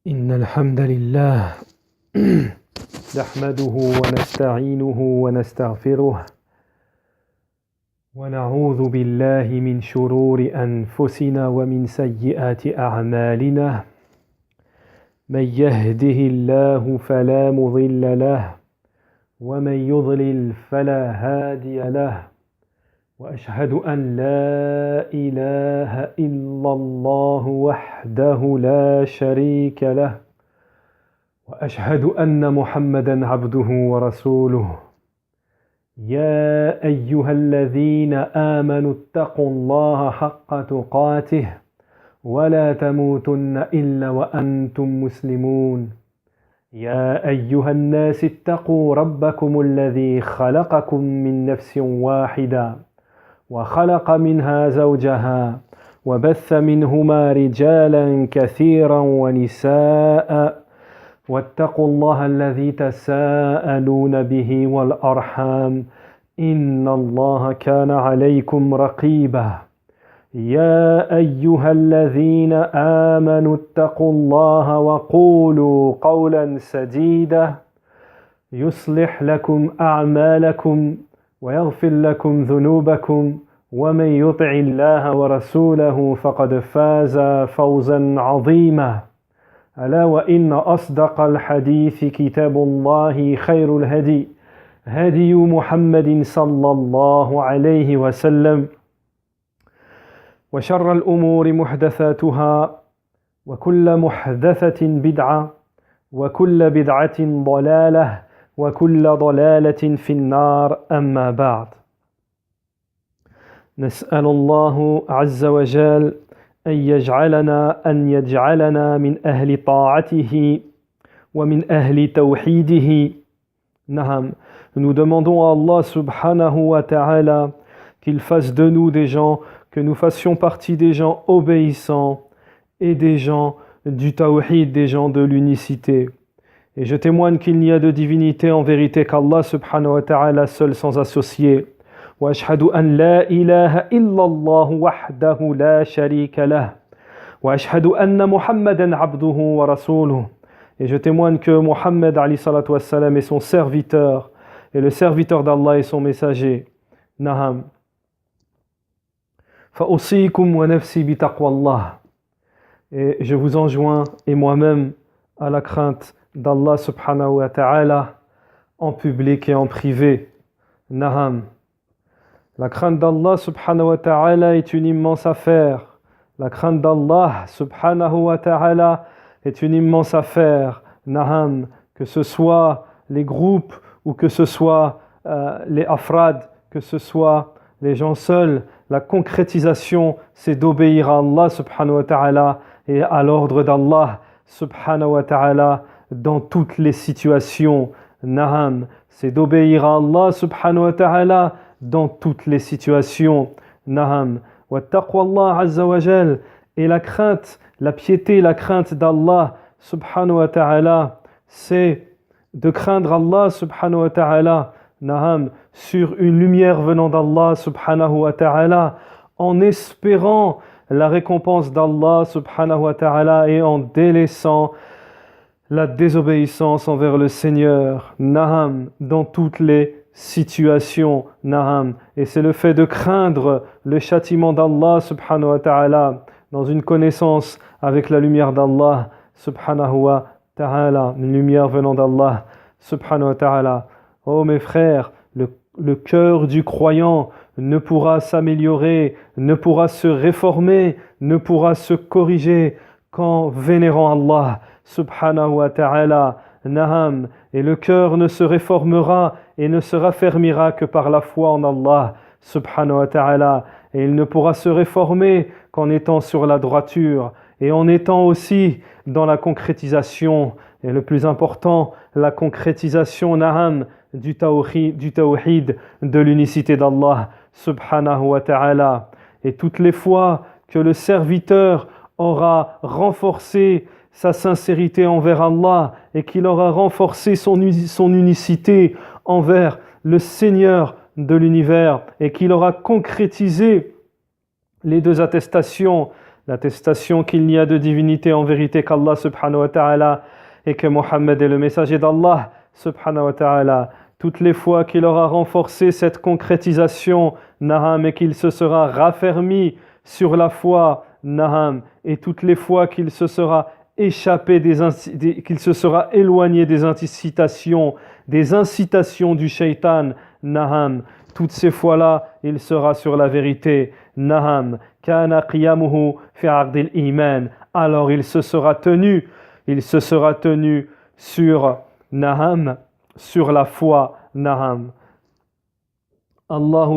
إن الحمد لله نحمده ونستعينه ونستغفره ونعوذ بالله من شرور أنفسنا ومن سيئات أعمالنا من يهده الله فلا مضل له ومن يضلل فلا هادي له وأشهد أن لا إله إلا الله وحده لا شريك له وأشهد أن محمدًا عبده ورسوله يا أيها الذين آمنوا اتقوا الله حق تقاته ولا تموتن إلا وأنتم مسلمون يا أيها الناس اتقوا ربكم الذي خلقكم من نفس واحدة وخلق منها زوجها وبث منهما رجالا كثيرا ونساء واتقوا الله الذي تساءلون به والأرحام إن الله كان عليكم رقيبا يا أيها الذين آمنوا اتقوا الله وقولوا قولا سديدا يصلح لكم أعمالكم ويغفر لكم ذنوبكم ومن يطع الله ورسوله فقد فاز فوزا عظيما ألا وإن أصدق الحديث كتاب الله خير الهدي هدي محمد صلى الله عليه وسلم وشر الأمور محدثاتها وكل محدثة بدعة وكل بدعة ضلالة وكل ضلالة في النار أما بعد نسأل الله عز وجل أن يجعلنا من أهل طاعته ومن أهل توحيده. Naham. Nous demandons à Allah subhanahu wa ta'ala qu'il fasse de nous des gens, que nous fassions partie des gens obéissants et des gens du tawhid, des gens de l'unicité. Et je témoigne qu'il n'y a de divinité en vérité qu'Allah subhanahu wa ta'ala seul sans associé. Wa ashhadu an la ilaha illallah wahdahu la sharika lah. Wa ashhadu anna Muhammadan abduhu wa rasuluh. Et je témoigne que Muhammad alayhi salatu wassalam est son serviteur et le serviteur d'Allah est son messager. Naham. Fa usikum wa nafsi bi taqwallah. Et je vous enjoins et moi-même à la crainte d'Allah subhanahu wa ta'ala en public et en privé. Naham. La crainte d'Allah subhanahu wa ta'ala est une immense affaire. La crainte d'Allah subhanahu wa ta'ala est une immense affaire. Naham. Que ce soit les groupes ou que ce soit les afrad, que ce soit les gens seuls, la concrétisation c'est d'obéir à Allah subhanahu wa ta'ala et à l'ordre d'Allah subhanahu wa ta'ala dans toutes les situations. Naham, c'est d'obéir à Allah subhanahu wa ta'ala dans toutes les situations. Naham, wa taqwallah azza wa jal, et la crainte, la piété, la crainte d'Allah subhanahu wa ta'ala, c'est de craindre Allah subhanahu wa ta'ala, naham, sur une lumière venant d'Allah subhanahu wa ta'ala, en espérant la récompense d'Allah subhanahu wa ta'ala et en délaissant la désobéissance envers le Seigneur, naham, dans toutes les situations, naham. Et c'est le fait de craindre le châtiment d'Allah subhanahu wa ta'ala dans une connaissance avec la lumière d'Allah subhanahu wa ta'ala, une lumière venant d'Allah subhanahu wa ta'ala. Oh mes frères, le cœur du croyant ne pourra s'améliorer, ne pourra se réformer, ne pourra se corriger qu'en vénérant Allah subhanahu wa ta'ala, naham, et le cœur ne se réformera et ne se raffermira que par la foi en Allah subhanahu wa ta'ala, et il ne pourra se réformer qu'en étant sur la droiture et en étant aussi dans la concrétisation, et le plus important, la concrétisation, naham, du tawhid, de l'unicité d'Allah subhanahu wa ta'ala. Et toutes les fois que le serviteur aura renforcé sa sincérité envers Allah et qu'il aura renforcé son unicité envers le Seigneur de l'univers et qu'il aura concrétisé les deux attestations l'attestation qu'il n'y a de divinité en vérité qu'Allah subhanahu wa ta'ala et que Mohammed est le messager d'Allah subhanahu wa ta'ala. Toutes les fois qu'il aura renforcé cette concrétisation, naham, et qu'il se sera raffermi sur la foi, naham, et toutes les fois qu'il se sera échappé qu'il se sera éloigné des incitations du shaitan, naham, toutes ces fois-là, il sera sur la vérité, naham, kana qiyamuhu fi ardil iman, alors il se sera tenu sur naham, sur la foi, naham. Allah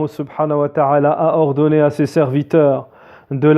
subhanahu wa ta'ala a ordonné à ses serviteurs de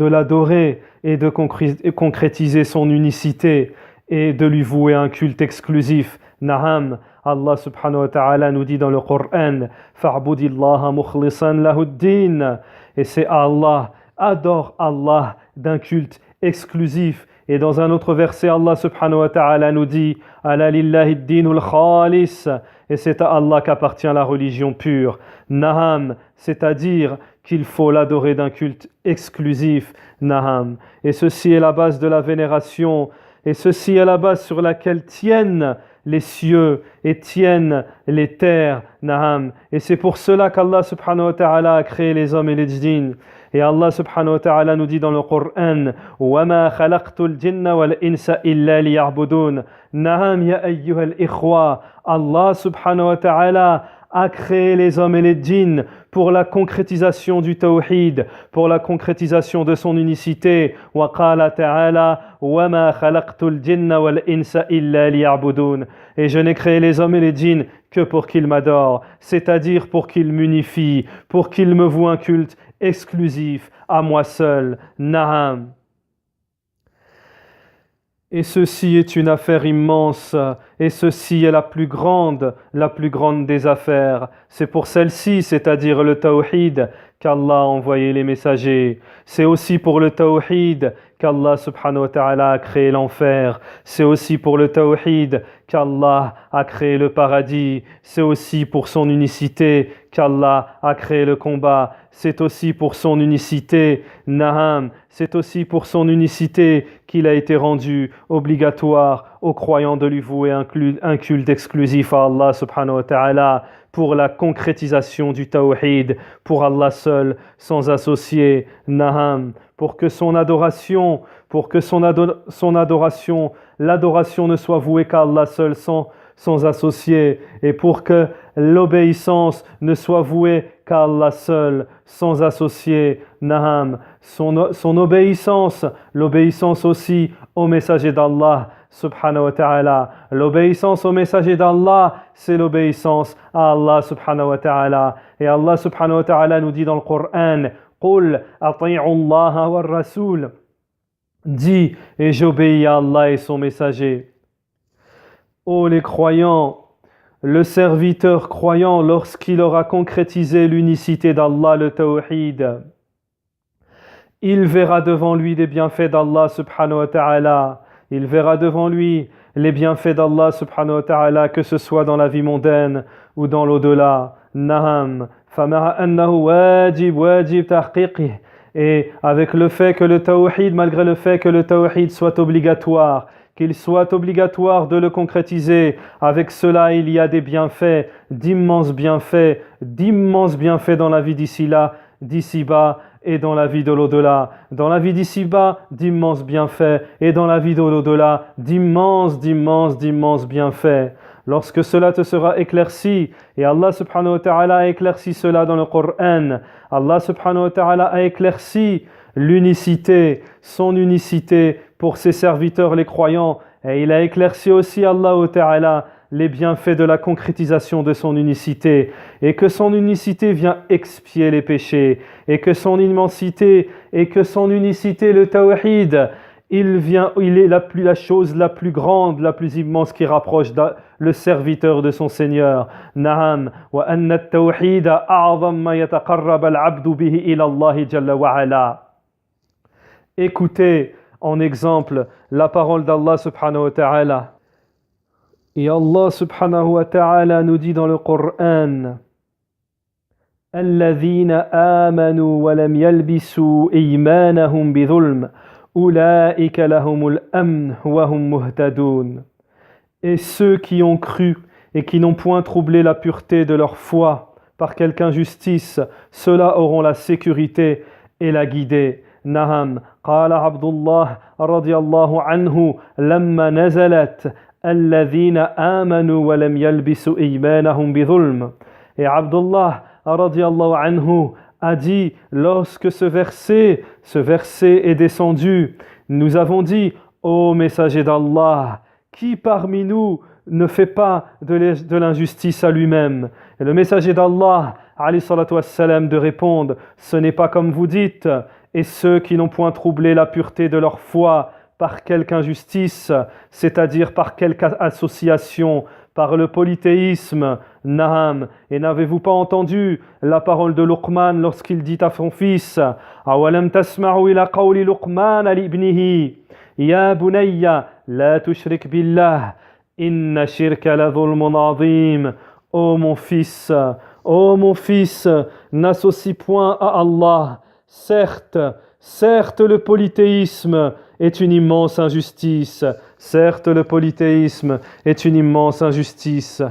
l'adorer et de concrétiser son unicité et de lui vouer un culte exclusif. Naham, Allah subhanahu wa ta'ala nous dit dans le Coran, fa'budillaha mukhlisan lahuddin, et c'est Allah, adore Allah d'un culte exclusif. Et dans un autre verset, Allah subhanahu wa ta'ala nous dit, ala lillahi ad-dinul khalis, et c'est à Allah qu'appartient la religion pure. Naham, c'est-à-dire qu'il faut l'adorer d'un culte exclusif. Naham. Et ceci est la base de la vénération, et ceci est la base sur laquelle tiennent les cieux et tiennent les terres. Naham. Et c'est pour cela qu'Allah subhanahu wa ta'ala a créé les hommes et les djinns. Et Allah subhanahu wa ta'ala nous dit dans le Coran, وَمَا خَلَقْتُ الْجِنَّ وَالْإِنسَ إِلَّا لِيَعْبُدُونَ. Naham ya ayyuhal ikhwa, Allah subhanahu wa ta'ala a créé les hommes et les djinns pour la concrétisation du tawhid, pour la concrétisation de son unicité. وَقَالَ تَعَالَى وَمَا خَلَقْتُ الْجِنَّ وَالْإِنسَ إِلَّا لِيَعْبُدُونَ. Et je n'ai créé les hommes et les djinns que pour qu'ils m'adorent, c'est-à-dire pour qu'ils m'unifient, pour qu'ils me vouent un culte exclusif à moi seul. Naham. Et ceci est une affaire immense, et ceci est la plus grande des affaires. C'est pour celle-ci, c'est-à-dire le tawhid, qu'Allah a envoyé les messagers. C'est aussi pour le tawhid qu'Allah subhanahu wa ta'ala a créé l'enfer. C'est aussi pour le tawhid qu'Allah a créé le paradis. C'est aussi pour son unicité qu'Allah a créé le combat. C'est aussi pour son unicité, naham, c'est aussi pour son unicité qu'il a été rendu obligatoire aux croyants de lui vouer un culte exclusif à Allah subhanahu wa ta'ala, pour la concrétisation du tawhid, pour Allah seul, sans associé, naham, pour que l'adoration ne soit vouée qu'à Allah seul, sans associé, et pour que l'obéissance ne soit vouée qu'à Allah seul, sans associé, naham, son obéissance, l'obéissance aussi au messager d'Allah, subhanahu wa ta'ala. L'obéissance au messager d'Allah, c'est l'obéissance à Allah subhanahu wa ta'ala. Et Allah subhanahu wa ta'ala nous dit dans le Coran, قُلْ أَطِيعُوا اللَّهَ وَالرَّسُولَ. Dis, et j'obéis à Allah et son messager. Ô les croyants, le serviteur croyant, lorsqu'il aura concrétisé l'unicité d'Allah, le tawhid, il verra devant lui les bienfaits d'Allah subhanahu wa ta'ala. Il verra devant lui les bienfaits d'Allah subhanahu wa ta'ala, que ce soit dans la vie mondaine ou dans l'au-delà. Naham. فَمَعَ أَنَّهُ wajib tahqiqih. Et avec le fait que le tawhid, malgré le fait que le tawhid soit obligatoire, qu'il soit obligatoire de le concrétiser, avec cela il y a des bienfaits, d'immenses bienfaits dans la vie d'ici-bas et dans la vie de l'au-delà. Dans la vie d'ici-bas, d'immenses bienfaits, et dans la vie de l'au-delà, d'immenses bienfaits. Lorsque cela te sera éclairci, et Allah subhanahu wa ta'ala a éclairci cela dans le Coran, Allah subhanahu wa ta'ala a éclairci l'unicité, son unicité pour ses serviteurs les croyants, et il a éclairci aussi Allah ta'ala les bienfaits de la concrétisation de son unicité, et que son unicité vient expier les péchés, et que son immensité, et que son unicité, le tawhid, il est la chose la plus grande, la plus immense qui rapproche le serviteur de son Seigneur. Na'am, wa anna at-tawhid a'zam ma yataqarrab al-'abdu bihi ila Allah jalla wa ala. Écoutez en exemple la parole d'Allah subhanahu wa ta'ala. Et Allah subhanahu wa ta'ala nous dit dans le Coran, الذين آمنوا ولم يلبسوا إيمانهم بظلم أولئك لهم الأمن وهم مهتدون. Et ceux qui ont cru et qui n'ont point troublé la pureté de leur foi par quelque injustice, ceux-là auront la sécurité et la guidée. نعم قال عبد الله رضي الله عنه لما نزلت الذين آمنوا ولم يلبسوا إيمانهم بظلم. Et Abdullah radiallahu anhu a dit, lorsque ce verset est descendu, nous avons dit, ô messager d'Allah, qui parmi nous ne fait pas de l'injustice à lui-même? Et le messager d'Allah, alayhi salatu wassalam, de répondre, ce n'est pas comme vous dites, et ceux qui n'ont point troublé la pureté de leur foi par quelque injustice, c'est-à-dire par quelque association, par le polythéisme, Naham. Et n'avez-vous pas entendu la parole de Luqman lorsqu'il dit à son fils, Awalam tasma'u ila qawli Luqman li ibnihi, Ya bunayya, la tushrik billah, inna shirka la dhulmun azim. Ô mon fils, n'associe point à Allah. Certes, le polythéisme est une immense injustice. Certes, le polythéisme est une immense injustice.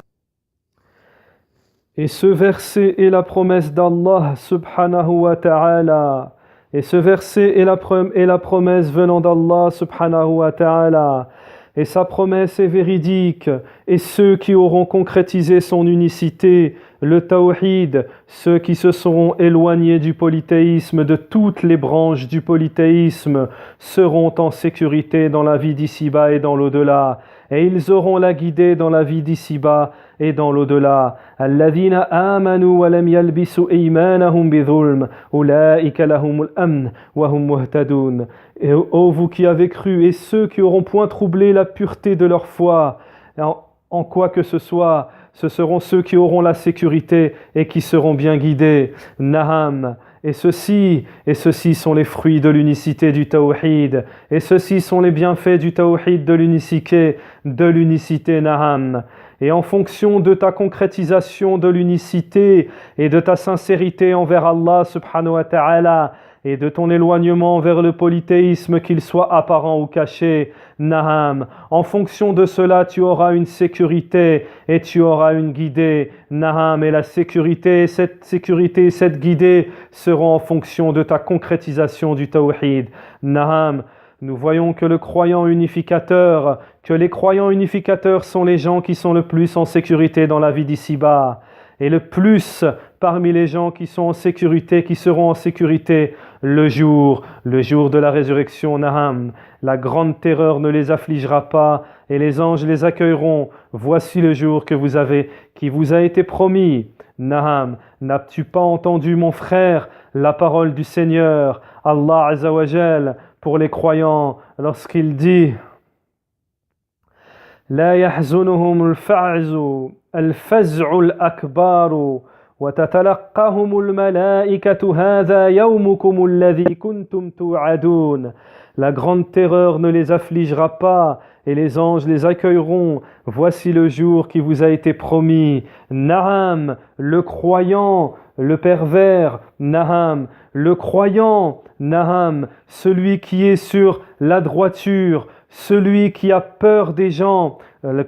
Et ce verset est la promesse d'Allah subhanahu wa ta'ala. Et ce verset est la promesse venant d'Allah subhanahu wa ta'ala. Et sa promesse est véridique. Et ceux qui auront concrétisé son unicité, le tawhid, ceux qui se seront éloignés du polythéisme, de toutes les branches du polythéisme, seront en sécurité dans la vie d'ici-bas et dans l'au-delà. Et ils auront la guidée dans la vie d'ici-bas et dans l'au-delà. Alladhina amanu wa lam yalbisu imanahum bidhulm, ulaika lahumul amn wa hum muhtadun. Et ô vous qui avez cru, et ceux qui auront point troublé la pureté de leur foi, en quoi que ce soit, ce seront ceux qui auront la sécurité et qui seront bien guidés. Naham. Et ceux-ci sont les fruits de l'unicité du tawhid. Et ceux-ci sont les bienfaits du tawhid, de l'unicité Naham. Et en fonction de ta concrétisation de l'unicité et de ta sincérité envers Allah subhanahu wa ta'ala, et de ton éloignement vers le polythéisme, qu'il soit apparent ou caché, Naham. En fonction de cela, tu auras une sécurité et tu auras une guidée, Naham. Et cette sécurité et cette guidée seront en fonction de ta concrétisation du tawhid, Naham. Nous voyons que les croyants unificateurs sont les gens qui sont le plus en sécurité dans la vie d'ici-bas. Et le plus parmi les gens qui sont en sécurité, qui seront en sécurité le jour de la résurrection, Naham. La grande terreur ne les affligera pas et les anges les accueilleront. Voici le jour qui vous a été promis, Naham. N'as-tu pas entendu, mon frère, la parole du Seigneur, Allah Azza wa Jal, pour les croyants, lorsqu'il dit La yahzunuhum al-faz'u al-akbaru wa tatalaqahum al-malaikatu hadha yawmukum alladhi kuntum tu'adun. La grande terreur ne les affligera pas et les anges les accueilleront. Voici le jour qui vous a été promis. Naham, le croyant, le pervers, Naham, le croyant, Naham, celui qui est sur la droiture, celui qui a peur des gens,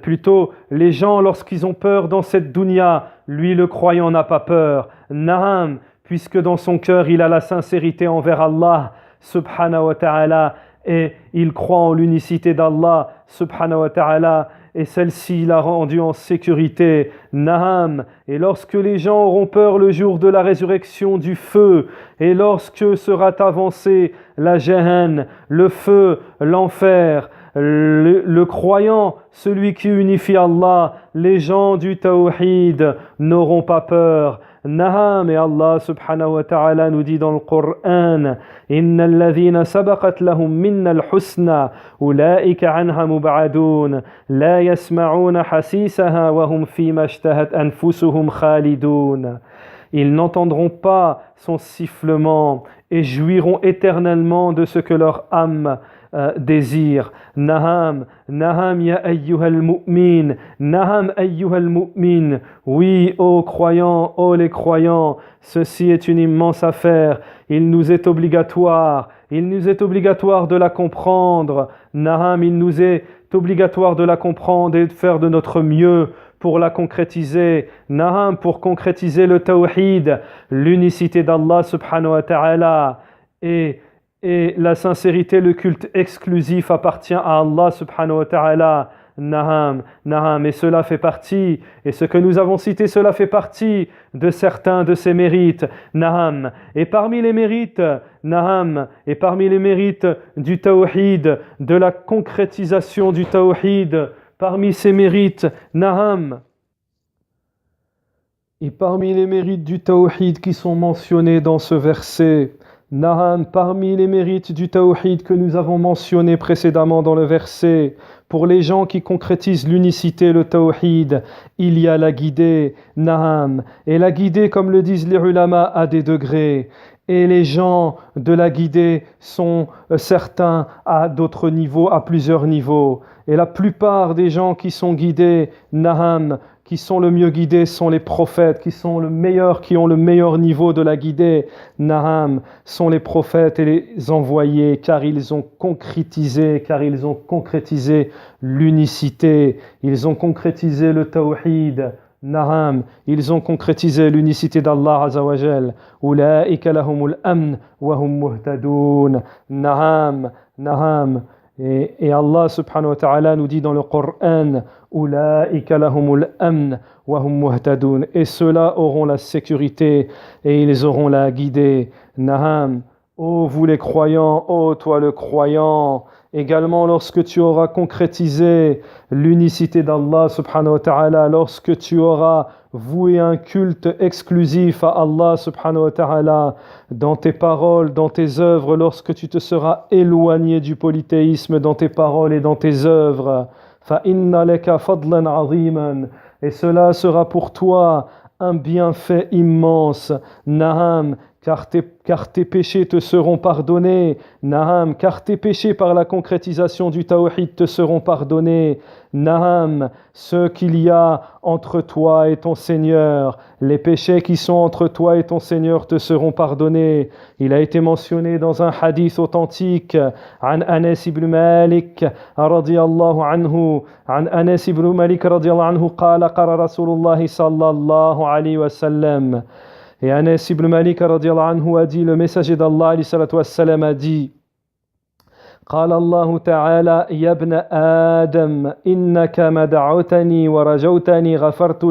plutôt les gens lorsqu'ils ont peur dans cette dunya, lui le croyant n'a pas peur, Naham, puisque dans son cœur il a la sincérité envers Allah, subhanahu wa ta'ala, et il croit en l'unicité d'Allah, subhanahu wa ta'ala, et celle-ci l'a rendu en sécurité, Naham. Et lorsque les gens auront peur le jour de la résurrection du feu, et lorsque sera avancé la Jahan, le feu, l'enfer, le croyant, celui qui unifie Allah, les gens du tawhid n'auront pas peur. Naham, et Allah subhanahu wa ta'ala nous dit dans le Coran Inna alladhina sabaqat lahum minna al-husna ulaika anha mub'adun la yasma'una hasisaha wa hum fima ishtahat anfusuhum khalidun. Ils n'entendront pas son sifflement et jouiront éternellement de ce que leur âme désire. Naham, naham ya ayyuhal mu'min, naham ayyuhal mu'min. Oui, ô croyants, ô les croyants, ceci est une immense affaire. Il nous est obligatoire de la comprendre. Naham, il nous est obligatoire de la comprendre et de faire de notre mieux pour la concrétiser. Naham, pour concrétiser le tawhid, l'unicité d'Allah subhanahu wa ta'ala, et la sincérité, le culte exclusif appartient à Allah subhanahu wa ta'ala. Naham, naham, et cela fait partie, et ce que nous avons cité, cela fait partie de certains de ses mérites. Naham, et parmi les mérites, naham, et parmi les mérites du tawhid, de la concrétisation du tawhid, parmi ces mérites, naham, et parmi les mérites du tawhid qui sont mentionnés dans ce verset, naham, parmi les mérites du tawhid que nous avons mentionnés précédemment dans le verset, pour les gens qui concrétisent l'unicité, le tawhid, il y a la guidée, naham, et la guidée, comme le disent les ulama, à des degrés. Et les gens de la guidée sont certains à d'autres niveaux, à plusieurs niveaux. Et la plupart des gens qui sont guidés, naham, qui sont le mieux guidés, sont les prophètes, qui ont le meilleur niveau de la guidée, naham, sont les prophètes et les envoyés, car ils ont concrétisé l'unicité, ils ont concrétisé le tawhid. Naham, ils ont concrétisé l'unicité d'Allah Azza wa Jal. Ulaika lahumul amn wa hum muhtadoun. Naham, naham. Et Allah subhanahu wa ta'ala nous dit dans le Coran, Ulaika lahumul amn wa hum muhtadoun. Et ceux-là auront la sécurité et ils auront la guidée. Naham. Ô vous les croyants, ô toi le croyant, également lorsque tu auras concrétisé l'unicité d'Allah subhanahu wa ta'ala, lorsque tu auras voué un culte exclusif à Allah subhanahu wa ta'ala, dans tes paroles, dans tes œuvres, lorsque tu te seras éloigné du polythéisme dans tes paroles et dans tes œuvres, فَإِنَّ لَكَ فَضْلًا عَظِيمًا, et cela sera pour toi un bienfait immense. Naham, car tes péchés te seront pardonnés. Naham, car tes péchés par la concrétisation du tawhid te seront pardonnés. Naham, ce qu'il y a entre toi et ton Seigneur, les péchés qui sont entre toi et ton Seigneur te seront pardonnés. Il a été mentionné dans un hadith authentique, عن أنس بن مالك رضي الله عنه, عن أنس بن مالك رضي الله عنه قال قال رسول الله صلى الله عليه وسلم. Et Anas ibn Malik radiallahu anhu a dit, le messager d'Allah alayhi salatu wassalam a dit, قال الله تعالى يا ابن آدم إنك ما دعوتني ورجوتني غفرت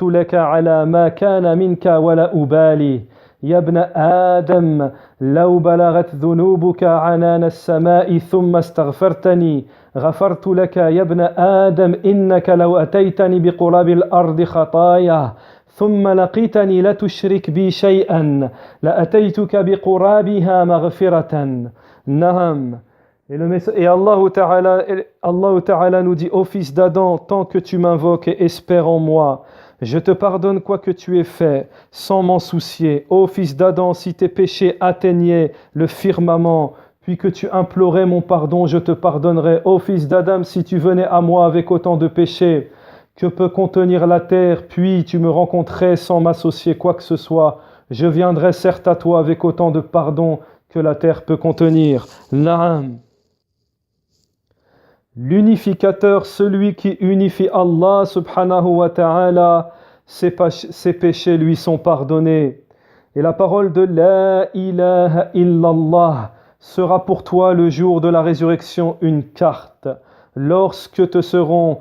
لك على ما كان منك ولا أبالي. يا ابن آدم لو بلغت ذنوبك عنان السماء ثم استغفرتني غفرت لك. يا ابن آدم إنك لو أتيتني بقراب الأرض خطايا ثم لقيتني لا تشرك بي شيئا لأتيتك بقرابها مغفرة. Naham. Et Allah Ta'ala nous dit, ô fils d'Adam, tant que tu m'invoques et espères en moi, je te pardonne quoi que tu aies fait, sans m'en soucier. Ô fils d'Adam, si tes péchés atteignaient le firmament, puis que tu implorais mon pardon, je te pardonnerai. Ô fils d'Adam, si tu venais à moi avec autant de péchés que peut contenir la terre, puis tu me rencontrais sans m'associer quoi que ce soit, je viendrai certes à toi avec autant de pardon que la terre peut contenir. Na'am. L'unificateur, celui qui unifie Allah subhanahu wa ta'ala, ses péchés lui sont pardonnés. Et la parole de La ilaha illallah sera pour toi le jour de la résurrection une carte. Lorsqu'ils seront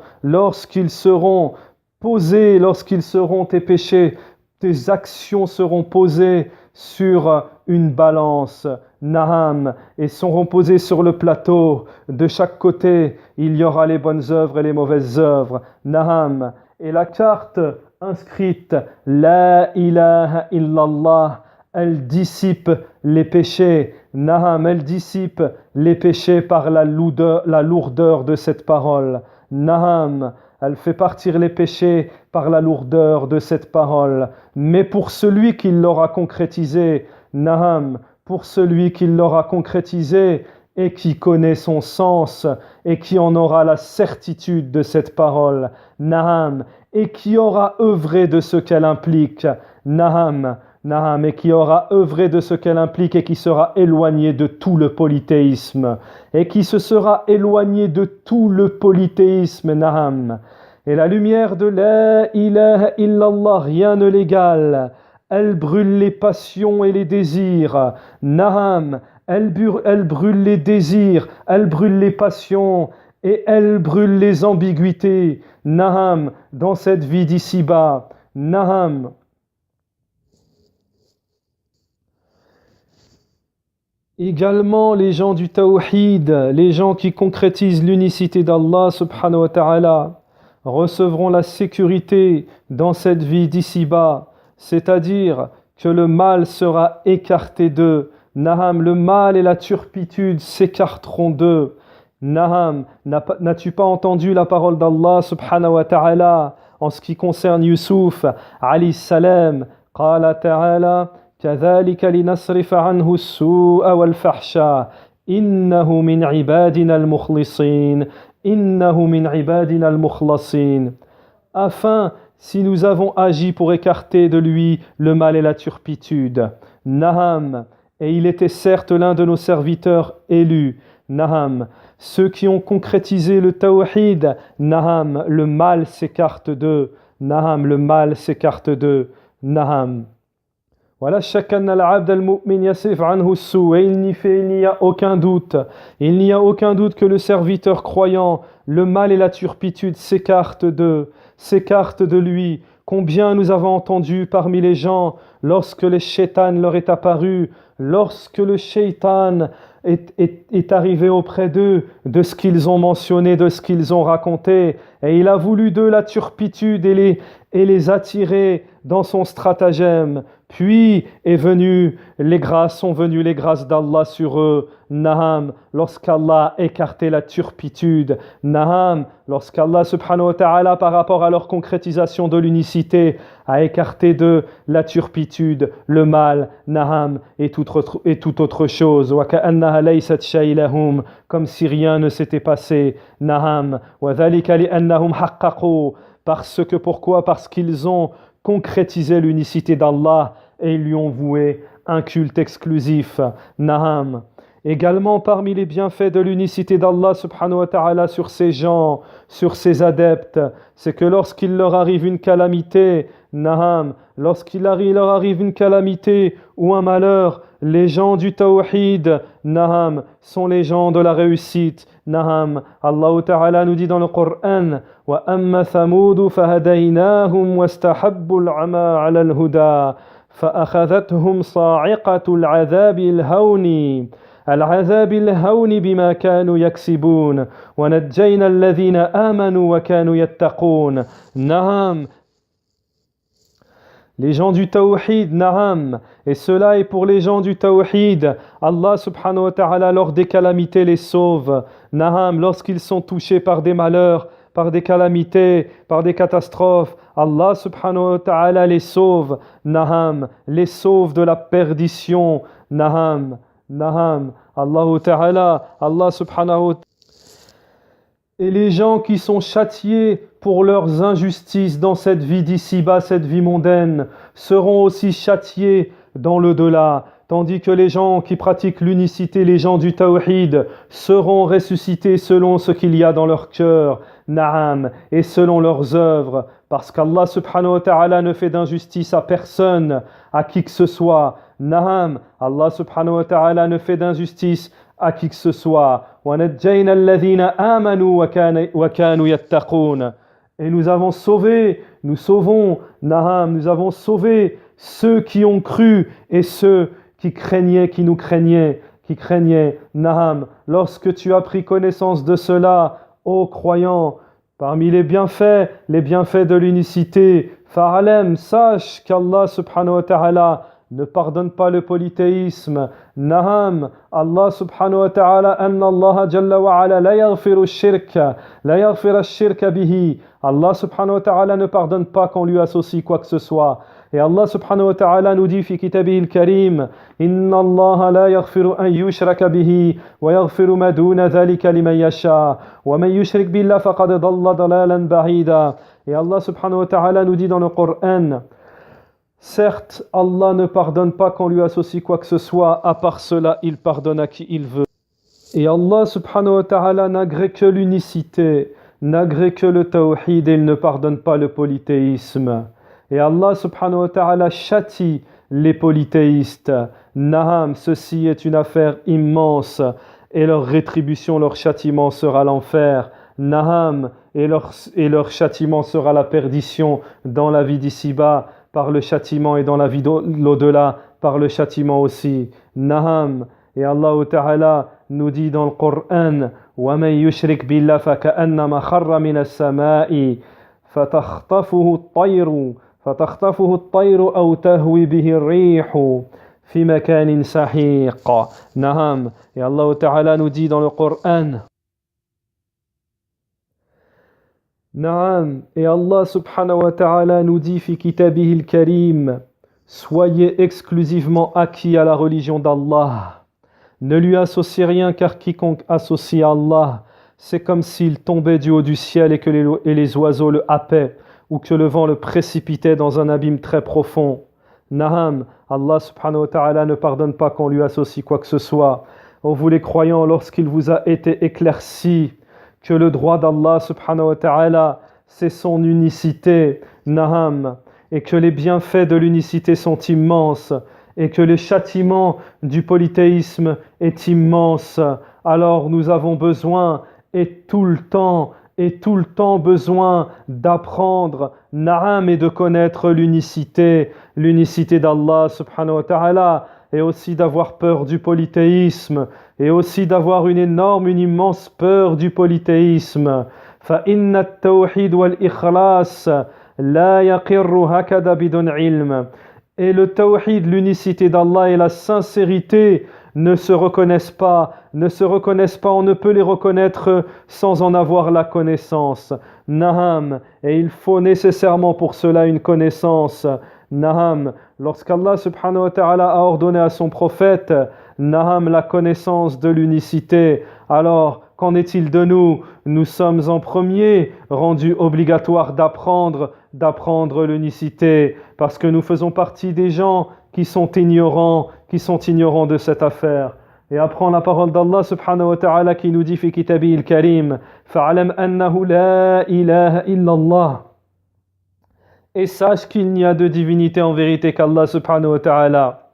posés, lorsqu'ils seront tes péchés, tes actions seront posées sur une balance, naham, et seront posées sur le plateau. De chaque côté, il y aura les bonnes œuvres et les mauvaises œuvres, naham. Et la carte inscrite, La ilaha illallah, elle dissipe les péchés, naham, elle dissipe les péchés par la lourdeur de cette parole, naham. Elle fait partir les péchés par la lourdeur de cette parole. Mais pour celui qui l'aura concrétisé, naham, pour celui qui l'aura concrétisé, et qui connaît son sens et qui en aura la certitude de cette parole, Naham, et qui aura œuvré de ce qu'elle implique, Naham, Naham, et qui aura œuvré de ce qu'elle implique et qui sera éloigné de tout le polythéisme, et qui se sera éloigné de tout le polythéisme, Naham. Et la lumière de la ilaha illallah, rien ne l'égale. Elle brûle les passions et les désirs. Naham, elle brûle les désirs, elle brûle les passions et elle brûle les ambiguïtés. Naham, dans cette vie d'ici-bas. Naham. Également, les gens du Tawhid, les gens qui concrétisent l'unicité d'Allah subhanahu wa ta'ala, recevront la sécurité dans cette vie d'ici-bas, c'est-à-dire que le mal sera écarté d'eux. Naham, le mal et la turpitude s'écarteront d'eux. Naham, n'as-tu pas entendu la parole d'Allah subhanahu wa ta'ala en ce qui concerne Yusuf alayhi salam? Qala ta'ala كذلك لنصرف عنه السوء والفحشاء إنه من عبادنا المخلصين إنه من عبادنا المخلصين. Afin, si nous avons agi pour écarter de lui le mal et la turpitude. Naham, et il était certes l'un de nos serviteurs élus. Naham, ceux qui ont concrétisé le tawhid. Naham, le mal s'écarte d'eux. Naham, le mal s'écarte d'eux. Naham. Voilà, chacun al-abd al-mu'min yasif anhu as-su, et il n'y a aucun doute. Il n'y a aucun doute que le serviteur croyant, le mal et la turpitude s'écartent de lui. Combien nous avons entendu parmi les gens, lorsque le shaitan leur est apparu, lorsque le shaitan est arrivé auprès d'eux, de ce qu'ils ont mentionné, de ce qu'ils ont raconté, et il a voulu d'eux la turpitude et les attirer dans son stratagème. Puis sont venues les grâces d'Allah sur eux. Naham, lorsqu'Allah a écarté la turpitude. Naham, lorsqu'Allah subhanahu wa ta'ala, par rapport à leur concrétisation de l'unicité, a écarté de la turpitude, le mal, Naham, et toute autre chose. Wa ka'annaha laysat shaylahum, comme si rien ne s'était passé. Naham, wa dhalika li'annahum haqqaqu. Pourquoi? Parce qu'ils ont concrétisé l'unicité d'Allah et ils lui ont voué un culte exclusif. Naham. Également parmi les bienfaits de l'unicité d'Allah subhanahu wa ta'ala sur ces gens, sur ces adeptes, c'est que lorsqu'il leur arrive une calamité, Naham, leur arrive une calamité ou un malheur, les gens du tawhid, Naham, sont les gens de la réussite. Naham, Allah Ta'ala nous dit dans le Coran, wa amma thamud fahadaynahum wastahabbu al-'ama 'ala al-huda فأخذتهم صاعقة العذاب الهون بما كانوا يكسبون ونجينا الذين آمنوا وكانوا يتقون. Naham, les gens du tawhid, Naham, et cela est pour les gens du tawhid. Allah subhanahu wa ta'ala lors des calamités les sauve. Naham, lorsqu'ils sont touchés par des malheurs, par des calamités, par des catastrophes, Allah subhanahu wa ta'ala les sauve. Naham, les sauve de la perdition. Naham, Naham, Allah ta'ala, Allah subhanahu wa ta'ala. Et les gens qui sont châtiés pour leurs injustices dans cette vie d'ici-bas, cette vie mondaine, seront aussi châtiés dans l'au-delà. Tandis que les gens qui pratiquent l'unicité, les gens du tawhid, seront ressuscités selon ce qu'il y a dans leur cœur, Na'am, et selon leurs œuvres, parce qu'Allah subhanahu wa ta'ala ne fait d'injustice à personne, à qui que ce soit. Na'am, Allah subhanahu wa ta'ala ne fait d'injustice à qui que ce soit. وَنَجَّيْنَا الَّذِينَ آمَنُوا وَكَانُوا يَتَّقُونَ. Et nous avons sauvé, nous sauvons, Na'am, nous avons sauvé ceux qui ont cru et ceux qui craignaient, qui craignaient, Naham. Lorsque tu as pris connaissance de cela, ô croyant, parmi les bienfaits de l'unicité, fa'alem, sache qu'Allah subhanahu wa ta'ala ne pardonne pas le polythéisme. Naham, Allah subhanahu wa ta'ala, anna Allah jalla wa ala la yaghfiru ash-shirka bihi. Allah subhanahu wa ta'ala ne pardonne pas qu'on lui associe quoi que ce soit. Et Allah subhanahu wa ta'ala nous dit fi kitabihi al-karim Inna Allah la yaghfiru an yushraka bihi wa yaghfiru ma duna dhalika liman yasha wa man yushrik billah faqad dhalla dalalan ba'ida. Et Allah subhanahu wa ta'ala nous dit dans le Coran certes, Allah ne pardonne pas qu'on lui associe quoi que ce soit, à part cela, il pardonne à qui il veut. Et Allah subhanahu wa ta'ala n'agrée que l'unicité, n'agrée que le tawhid et il ne pardonne pas le polythéisme. Et Allah subhanahu wa ta'ala châtie les polythéistes. Naham, ceci est une affaire immense et leur rétribution, leur châtiment sera l'enfer. Naham, et leur châtiment sera la perdition dans la vie d'ici-bas par le châtiment et dans la vie de l'au-delà par le châtiment aussi. Naham, et Allah ta'ala nous dit dans le Coran وَمَنْ يُشْرِكْ بِاللَّهِ فَكَأَنَّمَا خَرَّ مِنَ السَّمَاءِ فَتَخْطَفُهُ الطَّيْرُ أَوْ تَهْوِي بِهِ الرِّيحُ فِي مَكَانٍ سَحِيقٍ. Naham, et Allah ta'ala nous dit dans le Coran Naam, et Allah subhanahu wa ta'ala nous dit fi kitabihi al-karim soyez exclusivement acquis à la religion d'Allah. Ne lui associez rien car quiconque associe à Allah, c'est comme s'il tombait du haut du ciel et que les oiseaux le happaient ou que le vent le précipitait dans un abîme très profond. Naam, Allah subhanahu wa ta'ala ne pardonne pas qu'on lui associe quoi que ce soit. Ô vous les croyants, lorsqu'il vous a été éclairci que le droit d'Allah subhanahu wa ta'ala, c'est son unicité, naham, et que les bienfaits de l'unicité sont immenses, et que le châtiment du polythéisme est immense, alors nous avons besoin, et tout le temps besoin d'apprendre, naham, et de connaître l'unicité d'Allah subhanahu wa ta'ala, et aussi d'avoir peur du polythéisme, et aussi d'avoir une immense peur du polythéisme. فَإِنَّ التَّوْحِيدُ وَالْإِخْلَاص لَا يَقِرُّ هَكَذَا بِدُونِ عِلْمٍ. Et le tawhid, l'unicité d'Allah et la sincérité ne se reconnaissent pas, on ne peut les reconnaître sans en avoir la connaissance. Naham, et il faut nécessairement pour cela une connaissance. Naham, lorsqu'Allah subhanahu wa ta'ala a ordonné à son prophète, Naham, la connaissance de l'unicité, alors qu'en est-il de nous? Nous sommes en premier rendus obligatoires d'apprendre l'unicité, parce que nous faisons partie des gens qui sont ignorants de cette affaire. Et apprends la parole d'Allah subhanahu wa ta'ala qui nous dit fi kitabihi al-karim fa'alam annahu la ilaha illallah. Et sache qu'il n'y a de divinité en vérité qu'Allah subhanahu wa ta'ala.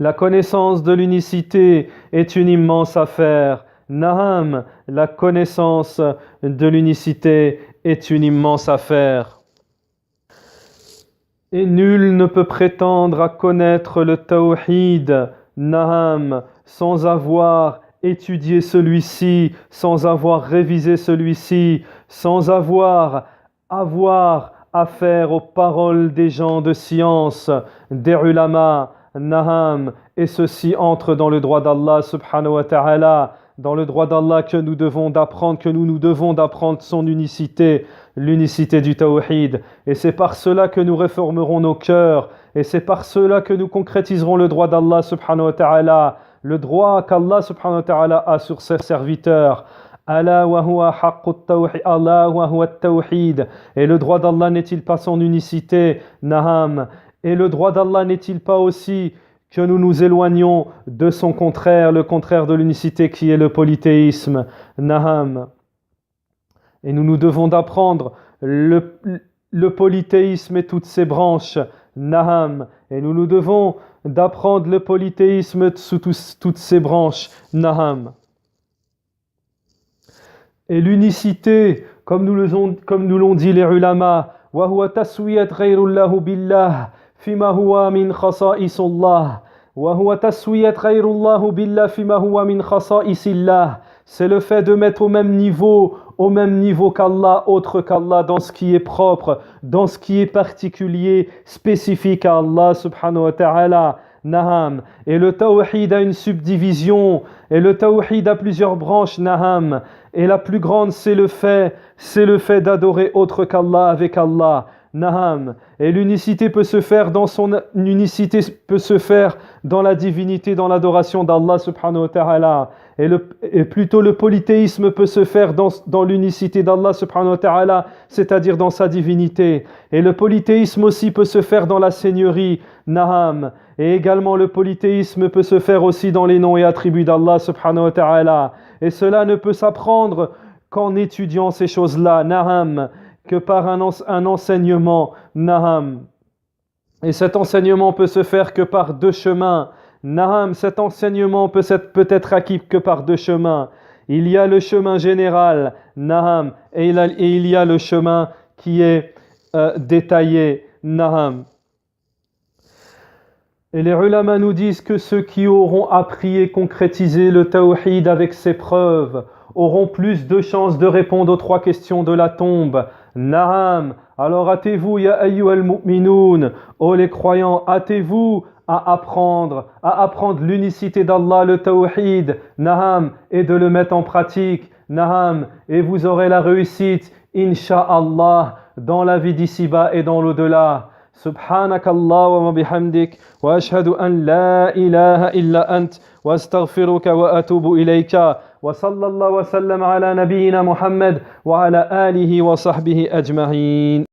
La connaissance de l'unicité est une immense affaire. Naham, la connaissance de l'unicité est une immense affaire. Et nul ne peut prétendre à connaître le tawhid, Naham, sans avoir étudié celui-ci, sans avoir révisé celui-ci, sans avoir affaire aux paroles des gens de science, des ulama, Naham, et ceci entre dans le droit d'Allah subhanahu wa ta'ala, dans le droit d'Allah que nous devons d'apprendre son unicité, l'unicité du tawhid. Et c'est par cela que nous réformerons nos cœurs, et c'est par cela que nous concrétiserons le droit d'Allah subhanahu wa ta'ala, le droit qu'Allah subhanahu wa ta'ala a sur ses serviteurs. Allah wa huwa haqqut tawhid, Allah wa huwa at-tawhid. Et le droit d'Allah n'est-il pas son unicité, Naham? Et le droit d'Allah n'est-il pas aussi que nous nous éloignons de son contraire, le contraire de l'unicité qui est le polythéisme, Naham. Et nous devons d'apprendre le polythéisme et toutes ses branches, Naham. Et nous devons d'apprendre le polythéisme sous toutes ses branches, Naham. Et l'unicité, comme nous l'ont dit les ulama, wa huwa taswiyat ghayrullahu billah fima huwa min khasaisillah. Wa huwa taswiyat ghayrullahu billah fima huwa min khasaisillah. C'est le fait de mettre au même niveau qu'Allah, autre qu'Allah, dans ce qui est propre, dans ce qui est particulier, spécifique à Allah subhanahu wa ta'ala. Naham. Et le tawhid a une subdivision, et le tawhid a plusieurs branches, Naham. Et la plus grande, c'est le fait d'adorer autre qu'Allah avec Allah. Naham. Et l'unicité peut se faire dans la divinité, dans l'adoration d'Allah subhanahu wa ta'ala. Et plutôt le polythéisme peut se faire dans l'unicité d'Allah subhanahu wa ta'ala, c'est-à-dire dans sa divinité. Et le polythéisme aussi peut se faire dans la seigneurie, Naham. Et également le polythéisme peut se faire aussi dans les noms et attributs d'Allah subhanahu wa ta'ala. Et cela ne peut s'apprendre qu'en étudiant ces choses-là, Naham, que par un enseignement, Naham. Et cet enseignement peut se faire que par deux chemins. Naham, cet enseignement peut être acquis que par deux chemins. Il y a le chemin général, Naham, et il y a le chemin qui est détaillé, Naham. Et les ulama nous disent que ceux qui auront appris et concrétisé le tawhid avec ses preuves auront plus de chances de répondre aux trois questions de la tombe. Naham. Alors hâtez-vous, ya ayyuhal mu'minoun, ô les croyants, hâtez-vous à apprendre l'unicité d'Allah, le tawhid, Naham, et de le mettre en pratique, Naham, et vous aurez la réussite, Inch'Allah, dans la vie d'ici-bas et dans l'au-delà. سبحانك اللهم وبحمدك وأشهد أن لا إله إلا أنت وأستغفرك وأتوب إليك وصلى الله وسلم على نبينا محمد وعلى آله وصحبه أجمعين